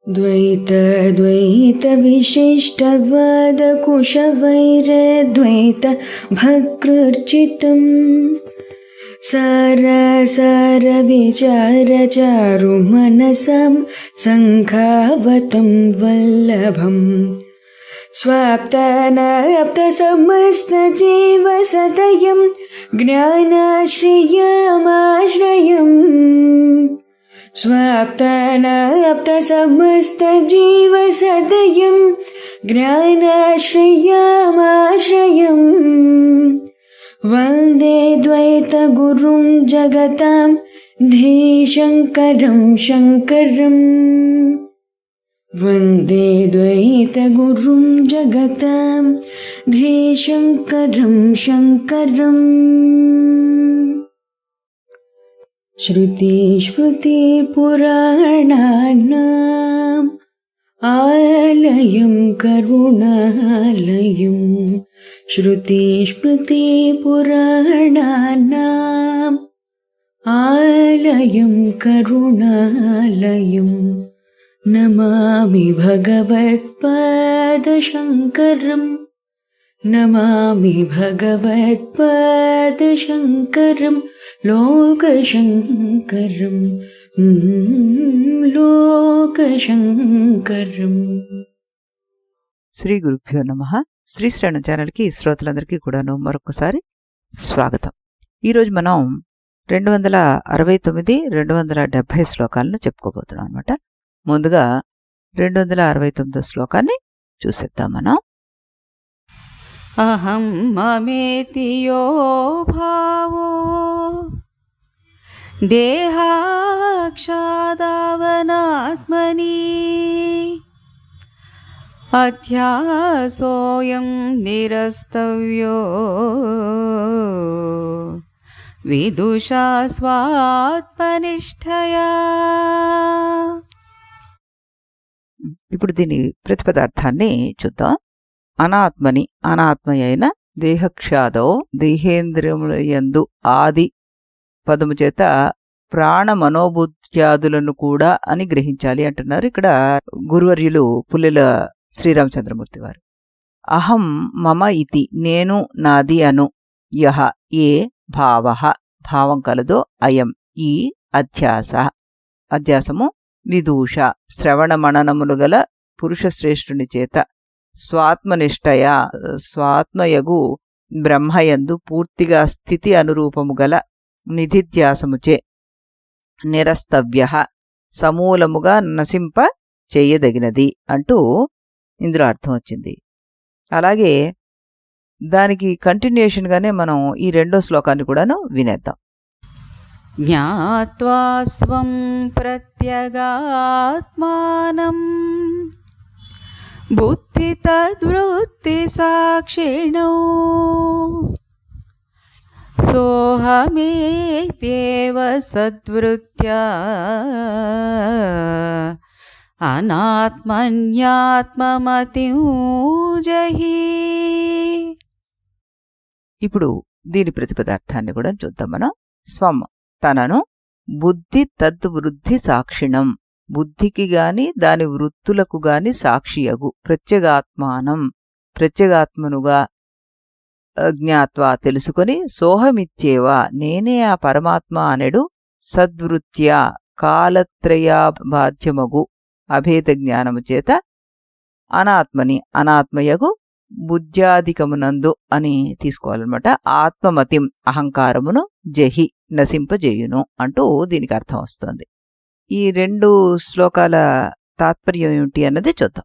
द्वैत भक्तृर्चितं सार विचारचारुमनसं संखावतं वल्लभम् स्वाप्तानाप्तसमस्तजीवसदयं ज्ञानाश्रयमाश्रयम् स्वाप्तानाप्तसमस्तजीवसदयं ज्ञानाश्रयमाश्रयम् वन्दे द्वैतगुरुं जगतां धीशङ्करं शङ्करम् वन्दे द्वैतगुरुं जगतां धीशङ्करं शङ्करम्। श्रुतिस्मृतिपुराणानाम् आलयं करुणालयं श्रुतिस्मृतिपुराणानाम् आलयं करुणालयं नमामि भगवत्पादशङ्करम् नमामि भगवत्पादशङ्करं लोकशङ्करं లోకశంకరం. శ్రీ గురుభ్యో నమః. శ్రీ శ్రవణ ఛానల్కి శ్రోతలందరికీ కూడాను మరొకసారి స్వాగతం. ఈరోజు మనం 269, 270 శ్లోకాలను చెప్పుకోబోతున్నాం అనమాట. ముందుగా 269 శ్లోకాన్ని చూసేద్దాం మనం. అహం మమేతి యో భావో దేహాక్షాదావనాత్మని అధ్యాసోయం నిరస్తవ్యో విదుషా స్వాత్మనిష్ఠయా. ఇప్పుడు దీని ప్రతిపదార్థాన్ని చూద్దాం. అనాత్మని అనాత్మయైన దేహక్షాదో దేహేంద్రియములయందు ఆది పదము చేత ప్రాణ మనోబుద్ధ్యాదులను కూడా అని గ్రహించాలి అంటున్నారు ఇక్కడ గురువర్యులు పుల్లెల శ్రీరామచంద్రమూర్తి వారు. అహం మమ ఇతి నేను నాది అను యహ ఏ భావః భావం కలదో అయం ఈ అధ్యాస అధ్యాసము విదూష శ్రవణ మననములు గల పురుషశ్రేష్ఠుని చేత స్వాత్మనిష్టయ స్వాత్మయగు బ్రహ్మయందు పూర్తిగా స్థితి అనురూపము గల నిధిధ్యాసముచే నిరస్తవ్య సమూలముగా నశింప చేయదగినది అంటూ ఇందులో అర్థం వచ్చింది. అలాగే దానికి కంటిన్యూషన్గానే మనం ఈ రెండో శ్లోకాన్ని కూడాను వినేద్దాం. జ్ఞాత్వా స్వం ప్రత్యగాత్మానం బుద్ధి తద్వృత్తి సాక్షిణౌ సోహమేత్యేవ సద్వృత్యా అనాత్మన్యాత్మమతిం జహి. ఇప్పుడు దీని ప్రతిపదార్థాన్ని కూడా చూద్దాం మనం. స్వం తనను బుద్ధి తద్వృద్ధి సాక్షిణం బుద్ధికి గాని దాని వృత్తులకు గాని సాక్షియగు ప్రత్యేగాత్మానం ప్రత్యేగాత్మనుగా జ్ఞాత్వా తెలుసుకొని సోహమిత్యేవా నేనే ఆ పరమాత్మ అనెడు సద్వృత్యా కాలత్రయాబాధ్యమగు అభేద జ్ఞానము చేత అనాత్మని అనాత్మయగు బుద్ధ్యాధికమునందు అని తీసుకోవాలన్నమాట. ఆత్మమతిం అహంకారమును జహి నశింపజేయును అంటూ దీనికి అర్థం వస్తుంది. ఈ రెండు శ్లోకాల తాత్పర్యం ఏమిటి అన్నది చూద్దాం.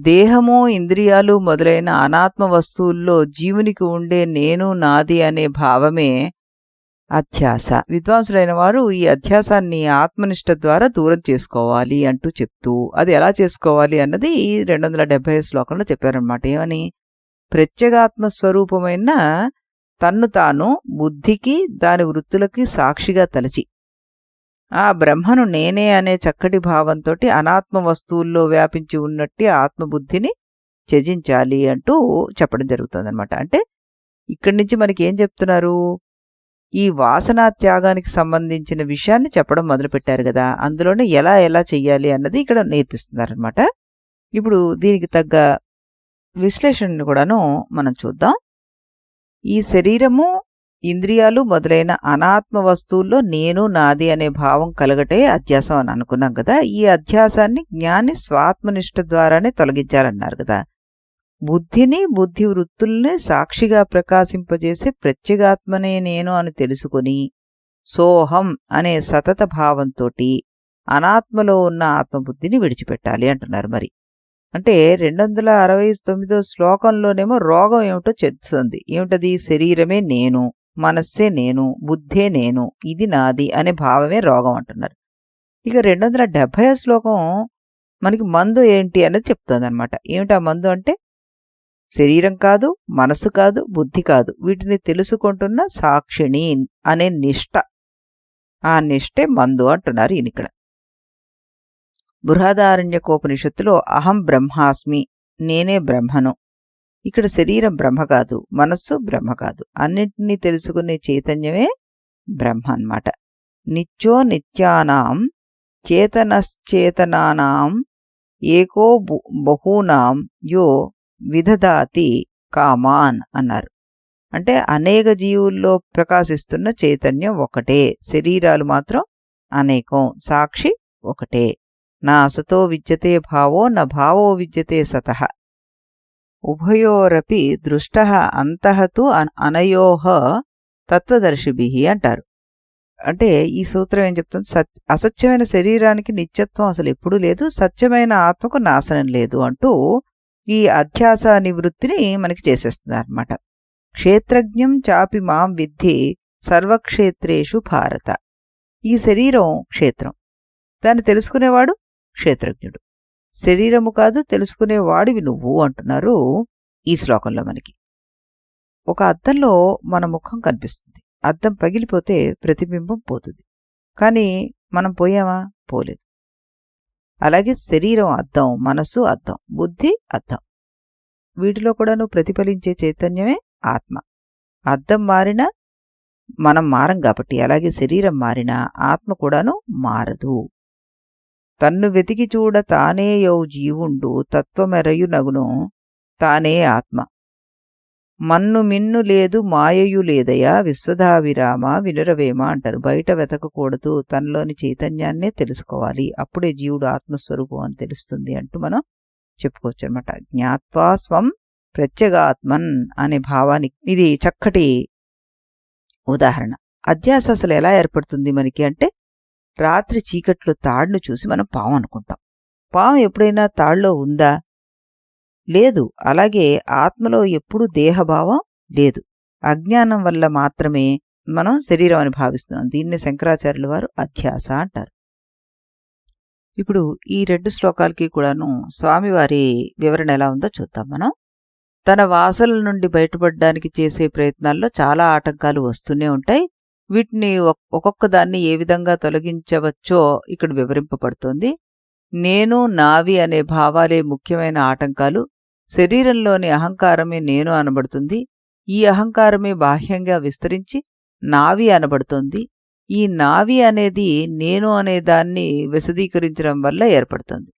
దేహము ఇంద్రియాలు మొదలైన అనాత్మ వస్తువుల్లో జీవునికి ఉండే నేను నాది అనే భావమే అధ్యాస. విద్వాంసులైన వారు ఈ అధ్యాసాన్ని ఆత్మనిష్ట ద్వారా దూరం చేసుకోవాలి అంటూ చెప్తూ అది ఎలా చేసుకోవాలి అన్నది 270 శ్లోకంలో చెప్పారనమాట. ఏమని? ప్రత్యేగాత్మ స్వరూపమైన తన్ను తాను బుద్ధికి దాని వృత్తులకి సాక్షిగా తలచి ఆ బ్రహ్మను నేనే అనే చక్కటి భావంతోటి అనాత్మ వస్తువుల్లో వ్యాపించి ఉన్నట్టి ఆత్మబుద్ధిని త్యజించాలి అంటూ చెప్పడం జరుగుతుందన్నమాట. అంటే ఇక్కడి నుంచి మనకి ఏం చెప్తున్నారు? ఈ వాసనా త్యాగానికి సంబంధించిన విషయాన్ని చెప్పడం మొదలుపెట్టారు కదా, అందులోనే ఎలా ఎలా చెయ్యాలి అన్నది ఇక్కడ నేర్పిస్తున్నారనమాట. ఇప్పుడు దీనికి తగ్గ విశ్లేషణను కూడాను మనం చూద్దాం. ఈ శరీరము, ఇంద్రియాలు మొదలైన అనాత్మ వస్తువుల్లో నేను నాది అనే భావం కలగటే అధ్యాసం అని అనుకున్నాం కదా. ఈ అధ్యాసాన్ని జ్ఞాని స్వాత్మనిష్ట ద్వారానే తొలగించాలన్నారు కదా. బుద్ధిని, బుద్ధి వృత్తుల్ని సాక్షిగా ప్రకాశింపజేసే ప్రత్యేగాత్మనే నేను అని తెలుసుకుని సోహం అనే సతత భావంతోటి అనాత్మలో ఉన్న ఆత్మబుద్ధిని విడిచిపెట్టాలి అంటున్నారు. మరి అంటే 269వ శ్లోకంలోనేమో రోగం ఏమిటో చెప్తుంది. ఏమిటది? శరీరమే నేను, మనస్సే నేను, బుద్ధే నేను, ఇది నాది అనే భావమే రోగం అంటున్నారు. ఇక 270వ శ్లోకం మనకి మందు ఏంటి అన్నది చెప్తుంది అనమాట. ఏమిటా మందు అంటే శరీరం కాదు, మనసు కాదు, బుద్ధి కాదు, వీటిని తెలుసుకుంటున్న సాక్షిణి అనే నిష్ట. ఆ నిష్టే మందు అంటున్నారు ఈయన ఇక్కడ. బృహదారణ్యకోపనిషత్తులో అహం బ్రహ్మాస్మి, నేనే బ్రహ్మను. ఇక్కడ శరీరం బ్రహ్మ కాదు, మనస్సు బ్రహ్మ కాదు, అన్నింటినీ తెలుసుకునే చైతన్యమే బ్రహ్మ అన్నమాట. నిత్యో నిత్యానాం చేతనశ్చేతనానాం ఏకో బహూనాం యో విదధాతి కామాన్ అన్నారు. అంటే అనేక జీవుల్లో ప్రకాశిస్తున్న చైతన్యం ఒకటే, శరీరాలు మాత్రం అనేకం, సాక్షి ఒకటే. నా అసతో విద్యతే భావో న భావో విద్యతే సతః ఉభయోరపి దృష్టః అంతః తు అనయోః తత్వదర్శిభిః అంటారు. అంటే ఈ సూత్రం ఏం చెప్తుంది? అసత్యమైన శరీరానికి నిత్యత్వం అసలు ఎప్పుడూ లేదు, సత్యమైన ఆత్మకు నాశనం లేదు అంటూ ఈ అధ్యాస నివృత్తిని మనకి చేసేస్తుంది అన్నమాట. క్షేత్రజ్ఞం చాపి మాం విద్ధి సర్వక్షేత్రేషు భారత. ఈ శరీరం క్షేత్రం, దాన్ని తెలుసుకునేవాడు క్షేత్రజ్ఞుడు. శరీరము కాదు, తెలుసుకునేవాడివి నువ్వు అంటున్నారు ఈ శ్లోకంలో మనకి. ఒక అద్దంలో మన ముఖం కనిపిస్తుంది. అద్దం పగిలిపోతే ప్రతిబింబం పోతుంది, కానీ మనం పోయామా? పోలేదు. అలాగే శరీరం అద్దం, మనస్సు అద్దం, బుద్ధి అద్దం, వీటిలో కూడాను ప్రతిఫలించే చైతన్యమే ఆత్మ. అద్దం మారినా మనం మారం కాబట్టి, అలాగే శరీరం మారినా ఆత్మ కూడాను మారదు. తన్ను వెతికి చూడ తానే యౌ జీవుండు తత్వమెరయు నగును తానే ఆత్మ. మన్ను మిన్ను లేదు మాయయు లేదయా విశ్వధావిరామ వినురవేమ అంటారు. బయట వెతకకూడదు, తనలోని చైతన్యాన్నే తెలుసుకోవాలి, అప్పుడే జీవుడు ఆత్మస్వరూపం అని తెలుస్తుంది అంటూ మనం చెప్పుకోవచ్చు అనమాట. జ్ఞాత్వా స్వం ప్రత్యేగాత్మన్ అనే భావానికి ఇది చక్కటి ఉదాహరణ. అధ్యాస అసలు ఎలా ఏర్పడుతుంది మనకి అంటే, రాత్రి చీకట్లో తాడును చూసి మనం పాము అనుకుంటాం. పాము ఎప్పుడైనా తాడులో ఉందా? లేదు. అలాగే ఆత్మలో ఎప్పుడూ దేహభావం లేదు. అజ్ఞానం వల్ల మాత్రమే మనం శరీరం అని భావిస్తున్నాం. దీన్నే శంకరాచార్యుల వారు అధ్యాస అంటారు. ఇప్పుడు ఈ 2 శ్లోకాలకి కూడాను స్వామివారి వివరణ ఎలా ఉందో చూద్దాం మనం. తన వాసనల నుండి బయటపడడానికి చేసే ప్రయత్నాల్లో చాలా ఆటంకాలు వస్తూనే ఉంటాయి. వీటిని ఒక్కొక్క దాన్ని ఏ విధంగా తొలగించవచ్చో ఇక్కడ వివరింపబడుతోంది. నేను, నావి అనే భావాలే ముఖ్యమైన ఆటంకాలు. శరీరంలోని అహంకారమే నేను అనబడుతుంది. ఈ అహంకారమే బాహ్యంగా విస్తరించి నావి అనబడుతోంది. ఈ నావి అనేది నేను అనే దాన్ని విశదీకరించడం వల్ల ఏర్పడుతుంది.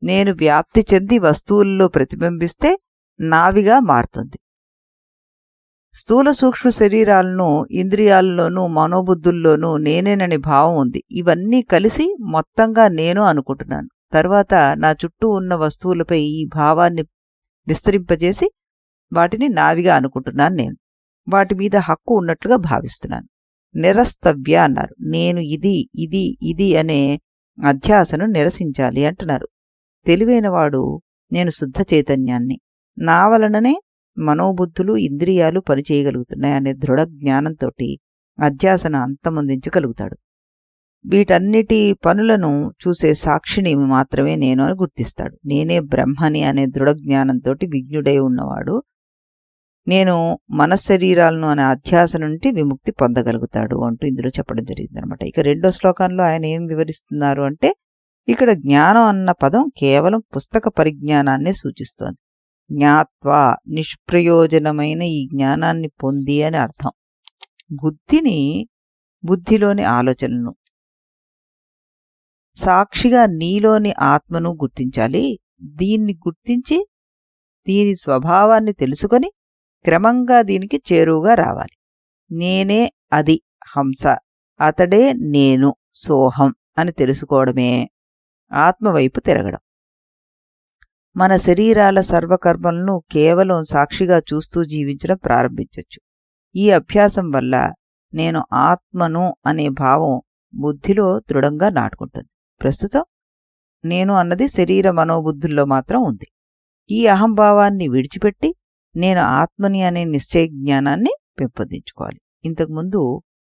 నేను వ్యాప్తి చెంది వస్తువుల్లో ప్రతిబింబిస్తే నావిగా మారుతుంది. స్థూల సూక్ష్మ శరీరాలను, ఇంద్రియాల్లోనూ మనోబుద్ధుల్లోనూ నేనేనని భావం ఉంది. ఇవన్నీ కలిసి మొత్తంగా నేను అనుకుంటున్నాను. తర్వాత నా చుట్టూ ఉన్న వస్తువులపై ఈ భావాన్ని విస్తరింపజేసి వాటిని నావిగా అనుకుంటున్నాను. నేను వాటి మీద హక్కు ఉన్నట్లుగా భావిస్తున్నాను. నిరస్తవ్య అన్నారు. నేను ఇది ఇది ఇది అనే అధ్యాసను నిరసించాలి అంటున్నారు. తెలివైనవాడు నేను శుద్ధ చైతన్యాన్ని, నా వలననే మనోబుద్ధులు ఇంద్రియాలు పనిచేయగలుగుతున్నాయనే దృఢ జ్ఞానంతో అధ్యాసను అంతమొందించగలుగుతాడు. వీటన్నిటి పనులను చూసే సాక్షిని మాత్రమే నేను అని గుర్తిస్తాడు. నేనే బ్రహ్మని అనే దృఢ జ్ఞానంతో విజ్ఞుడై ఉన్నవాడు నేను మనశ్శరీరాలను అనే అధ్యాస నుండి విముక్తి పొందగలుగుతాడు అంటూ ఇందులో చెప్పడం జరిగిందనమాట. ఇక 2వ శ్లోకంలో ఆయన ఏం వివరిస్తున్నారు అంటే, ఇక్కడ జ్ఞానం అన్న పదం కేవలం పుస్తక పరిజ్ఞానాన్నే సూచిస్తోంది. జ్ఞాత్వా నిష్ప్రయోజనమైన ఈ జ్ఞానాన్ని పొంది అని అర్థం. బుద్ధిలోని ఆలోచనలను, సాక్షిగా నీలోని ఆత్మను గుర్తించాలి. దీన్ని గుర్తించి దీని స్వభావాన్ని తెలుసుకొని క్రమంగా దీనికి చేరువుగా రావాలి. నేనే అది హంస, అతడే నేను సోహం అని తెలుసుకోవడమే ఆత్మవైపు తిరగడం. మన శరీరాల సర్వకర్మలను కేవలం సాక్షిగా చూస్తూ జీవించడం ప్రారంభించవచ్చు. ఈ అభ్యాసం వల్ల నేను ఆత్మను అనే భావం బుద్ధిలో దృఢంగా నాటుకుంటుంది. ప్రస్తుతం నేను అన్నది శరీర మనోబుద్ధుల్లో మాత్రం ఉంది. ఈ అహంభావాన్ని విడిచిపెట్టి నేను ఆత్మని అనే నిశ్చయ జ్ఞానాన్ని పెంపొందించుకోవాలి. ఇంతకుముందు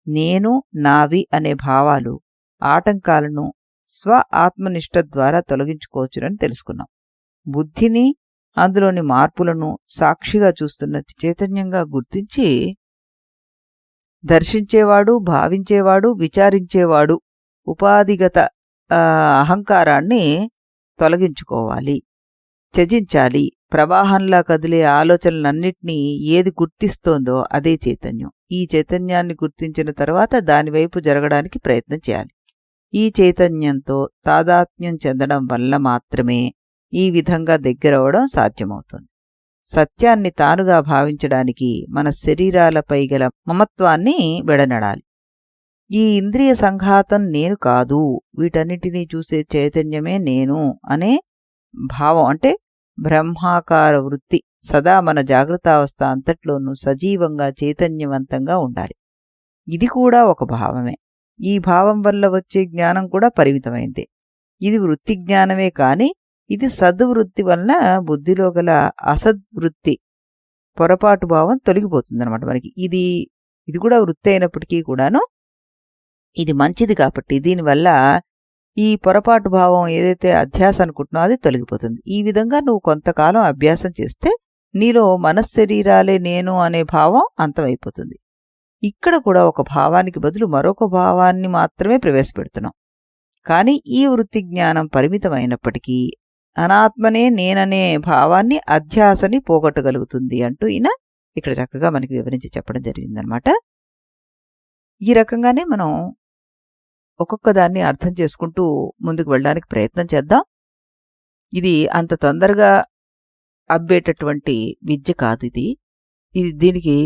నేను, నావి అనే భావాలు ఆటంకాలను స్వ ఆత్మనిష్ట ద్వారా తొలగించుకోవచ్చునని తెలుసుకున్నాం. బుద్ధిని, అందులోని మార్పులను సాక్షిగా చూస్తున్న చైతన్యంగా గుర్తించి దర్శించేవాడు, భావించేవాడు, విచారించేవాడు ఉపాధిగత అహంకారాన్ని తొలగించుకోవాలి, త్యజించాలి. ప్రవాహంలా కదిలే ఆలోచనలన్నిటినీ ఏది గుర్తిస్తోందో అదే చైతన్యం. ఈ చైతన్యాన్ని గుర్తించిన తర్వాత దానివైపు జరగడానికి ప్రయత్నం చేయాలి. ఈ చైతన్యంతో తాదాత్మ్యం చెందడం వల్ల మాత్రమే ఈ విధంగా దగ్గరవడం సాధ్యమవుతుంది. సత్యాన్ని తానుగా భావించడానికి మన శరీరాలపై గల మమత్వాన్ని విడనడాలి. ఈ ఇంద్రియ సంఘాతం నేను కాదు, వీటన్నిటినీ చూసే చైతన్యమే నేను అనే భావం, అంటే బ్రహ్మాకార వృత్తి సదా మన జాగృతావస్థ అంతట్లోనూ సజీవంగా చైతన్యవంతంగా ఉండాలి. ఇది కూడా ఒక భావమే. ఈ భావం వల్ల వచ్చే జ్ఞానం కూడా పరిమితమైందే. ఇది వృత్తి జ్ఞానమే కాని ఇది సద్వృత్తి వలన బుద్ధిలో గల అసద్వృత్తి పొరపాటు భావం తొలగిపోతుందన్నమాట. మనకి ఇది కూడా వృత్తి అయినప్పటికీ కూడాను ఇది మంచిది కాబట్టి దీనివల్ల ఈ పొరపాటు భావం ఏదైతే అధ్యాస అనుకుంటున్నావో అది తొలగిపోతుంది. ఈ విధంగా నువ్వు కొంతకాలం అభ్యాసం చేస్తే నీలో మనశ్శరీరాలే నేను అనే భావం అంతమైపోతుంది. ఇక్కడ కూడా ఒక భావానికి బదులు మరొక భావాన్ని మాత్రమే ప్రవేశపెడుతున్నాం. కానీ ఈ వృత్తి జ్ఞానం పరిమితమైనప్పటికీ అనాత్మనే నేననే భావాన్ని, అధ్యాసని పోగొట్టగలుగుతుంది అంటూ ఈయన ఇక్కడ చక్కగా మనకి వివరించి చెప్పడం జరిగిందనమాట. ఈ రకంగానే మనం ఒక్కొక్క దాన్ని అర్థం చేసుకుంటూ ముందుకు వెళ్ళడానికి ప్రయత్నం చేద్దాం. ఇది అంత తొందరగా అబ్బేటటువంటి విద్య కాదు. దీనికి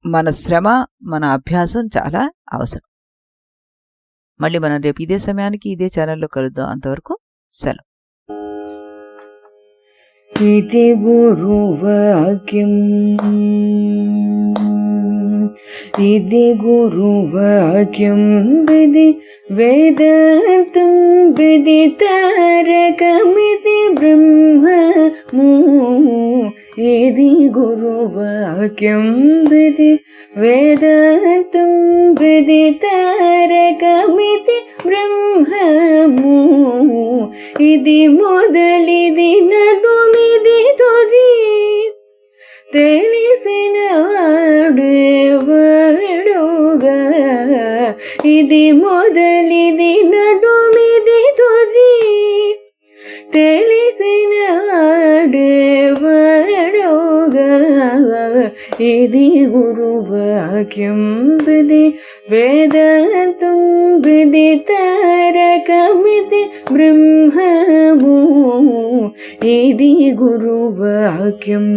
మన శ్రమ, మన అభ్యాసం చాలా అవసరం. మళ్ళీ మనం రేపు ఇదే సమయానికి ఇదే ఛానల్లో కలుద్దాం. అంతవరకు సెలవు. इति गुरुवाक्यम् इति गुरुवाक्यं विधि वेदान्तं विदितारकमिति ब्रह्ममु इति गुरुवाक्यं विधि वेदान्तं विदितारकमिति ब्रह्ममु इति मोदलिदि नडुमिदि तुदि తెలిసిన వాడేవాడుగా ఇది మొదలిది నడుమిది తుది తెలిసిన వాడేవాడుగా ఇది గురువాక్యం విధి వేదాంతం విదితారకమితి బ్రహ్మము ఇది గురువాక్యం.